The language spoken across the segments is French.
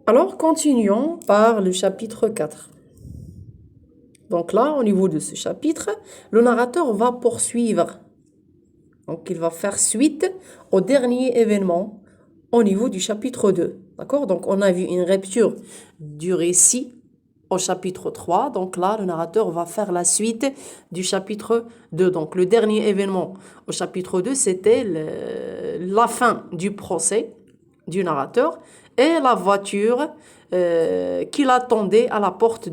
Alors, continuons par le chapitre 4. Donc là, au niveau de ce chapitre, le narrateur va poursuivre. Donc, il va faire suite au dernier événement au niveau du chapitre 2. D'accord? Donc, on a vu une rupture du récit au chapitre 3. Donc là, le narrateur va faire la suite du chapitre 2. Donc, le dernier événement au chapitre 2, c'était la fin du procès du narrateur et la voiture qui l'attendait à la porte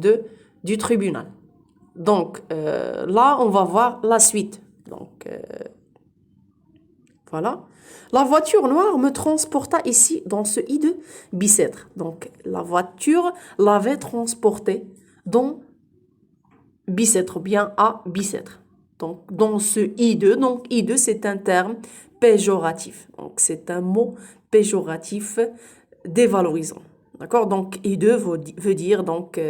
du tribunal. Donc, là, on va voir la suite. Donc, voilà. La voiture noire me transporta ici dans ce I de Bicêtre. Donc, la voiture l'avait transporté dans Bicêtre, ou bien à Bicêtre. Donc, dans ce I2, donc I2, c'est un terme péjoratif. Donc, c'est un mot péjoratif dévalorisant. D'accord? Donc, I2 veut dire donc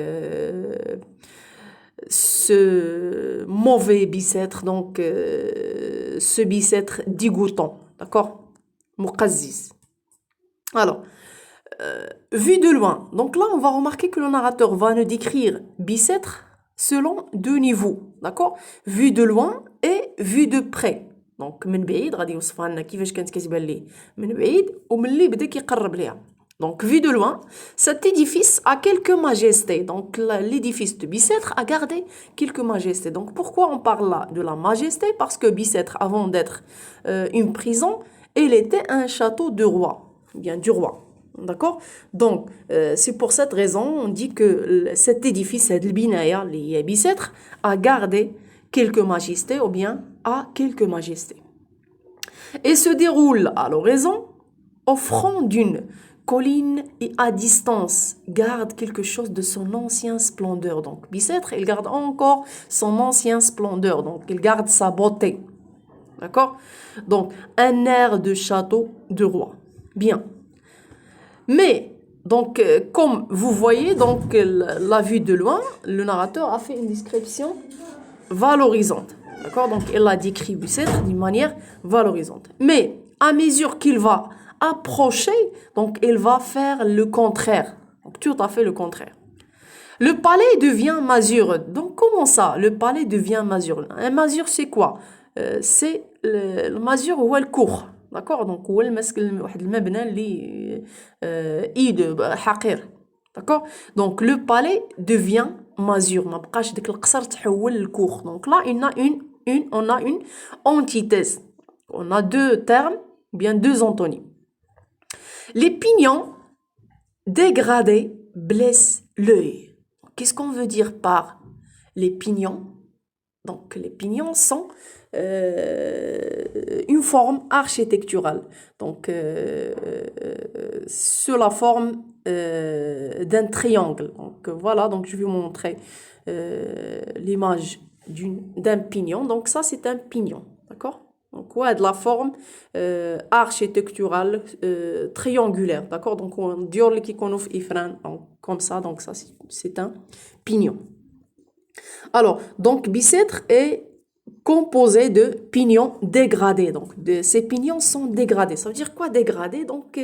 ce mauvais bicêtre, donc ce bicêtre dégoûtant. D'accord? Muqazzis. Alors, vu de loin, donc là on va remarquer que le narrateur va nous décrire bicêtre selon deux niveaux, d'accord? Vu de loin et vu de près. Donc من بعيد غادي يوصفها لنا كيفاش كانت كتبان ليه من بعيد وملي بدا كيقرب ليها. Donc vu de loin, cet édifice a quelques majestés. Donc l'édifice de Bicêtre a gardé quelques majestés. Donc pourquoi on parle là de la majesté? Parce que Bicêtre, avant d'être une prison, il était un château de roi, bien du roi. D'accord? Donc, c'est pour cette raison, on dit que cet édifice, cette binaya, les Bicêtre, a gardé quelques majestés ou bien a quelques majestés. Et se déroule à l'horizon, au front d'une colline et à distance, garde quelque chose de son ancienne splendeur. Donc, Bicêtre, il garde encore son ancienne splendeur. Donc, il garde sa beauté. D'accord? Donc, un air de château de roi. Bien. Mais, donc, comme vous voyez, donc, la vue de loin, le narrateur a fait une description valorisante. D'accord? Donc, il a décrit Bicêtre d'une manière valorisante. Mais, à mesure qu'il va approcher, donc, il va faire le contraire. Donc, tout à fait le contraire. Le palais devient masure. Donc, comment ça? Le palais devient masure. Un masure, c'est quoi? C'est le masure où elle court. D'accord? Donc, هو المسك واحد المبنى اللي ايد حقير. D'accord? Donc, le palais devient masure. ما بقاش ديك القصر تحول للكوخ. Donc là, on a une antithèse. On a deux termes, bien deux antonymes. Les pignons dégradés blessent l'œil. Qu'est-ce qu'on veut dire par les pignons? Donc, les pignons sont une forme architecturale. Donc, sur la forme d'un triangle. Donc, voilà, donc je vais vous montrer l'image d'un pignon. Donc, ça, c'est un pignon. D'accord? Donc, ouais, de la forme architecturale triangulaire. D'accord? Donc, on dit comme ça. Donc, ça, c'est un pignon. Alors, donc, Bicêtre est composé de pignons dégradés. Donc, ces pignons sont dégradés. Ça veut dire quoi dégradé? Donc,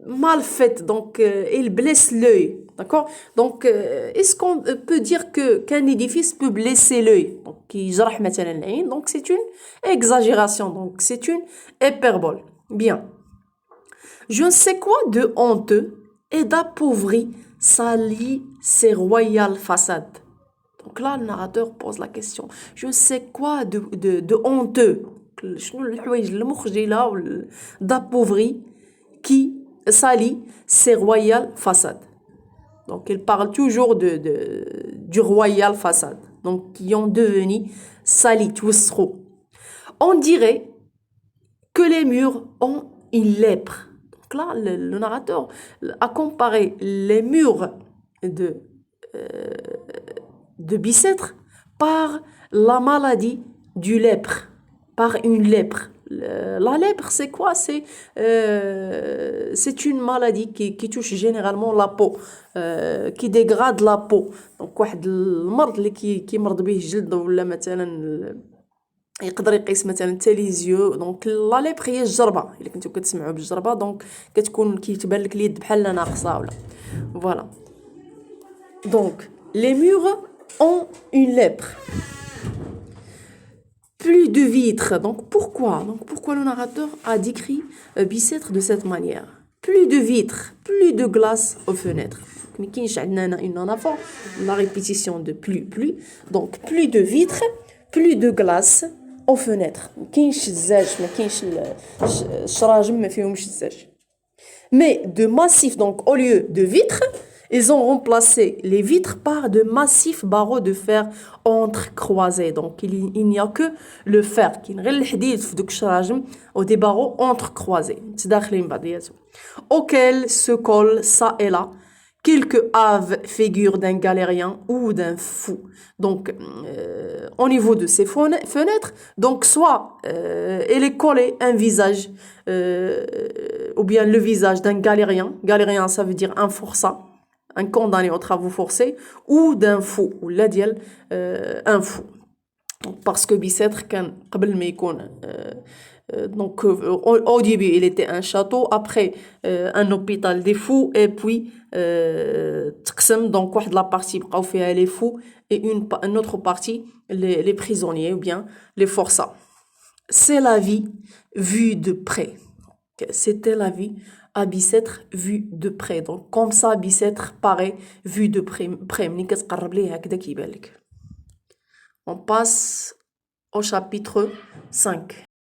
mal fait. Donc, il blesse l'œil. D'accord? Donc, est-ce qu'on peut dire qu'un édifice peut blesser l'œil? Donc, c'est une exagération. Donc, c'est une hyperbole. Bien. Je ne sais quoi de honteux et d'appauvri salit ses royales façades. Donc là, le narrateur pose la question. Je ne sais quoi de honteux, d'appauvri qui salit ses royales façades. Donc, il parle toujours du royal façade. Donc, qui ont devenu salis, on dirait que les murs ont une lèpre. Donc là, le narrateur a comparé les murs de Bicêtre par la maladie du lèpre, par une lèpre. La lèpre, c'est quoi? C'est une maladie qui touche généralement la peau, qui dégrade la peau. Donc, واحد المرض اللي كيمرض به الجلد ولا مثلا يقدر يقيس مثلا التليزيو دونك لا ليبر هي الجربه الا كنتو كتسمعوا بالجربه دونك كتكون كيتبان لك اليد بحال ناقصه ولا فوالا دونك les murs ont une lèpre plus de vitres donc pourquoi le narrateur a décrit Bicêtre de cette manière plus de vitres plus de glace aux fenêtres ما كاينش عندنا une anaphore la répétition de plus donc plus de vitres plus de glace aux fenêtres ما كاينش الزاج ما كاينش الشراجم ما فيهمش الزاج mais de massifs donc au lieu de vitres ils ont remplacé les vitres par de massifs barreaux de fer entrecroisés donc il n'y a que le fer كاين غير الحديد في دوك الشراجم ou des barreaux entrecroisés متداخلين بعضياتهم auxquels se collent ça et là quelques haves figures d'un galérien ou d'un fou. Donc, au niveau de ces fenêtres, donc soit elle est collée un visage, ou bien le visage d'un galérien. Galérien, ça veut dire un forçat, un condamné aux travaux forcés, ou d'un fou, ou la dial, un fou. Donc, parce que Bicêtre, quand donc au début il était un château après un hôpital des fous et puis تقسم donc واحد la partie بقاو فيها les fous et une autre partie les prisonniers ou bien les forçats c'est la vie vue de près c'était la vie à Bicêtre vue de près donc comme ça Bicêtre paraît vue de près ملي كتقرب ليه هكذا كيبان لك on passe au chapitre 5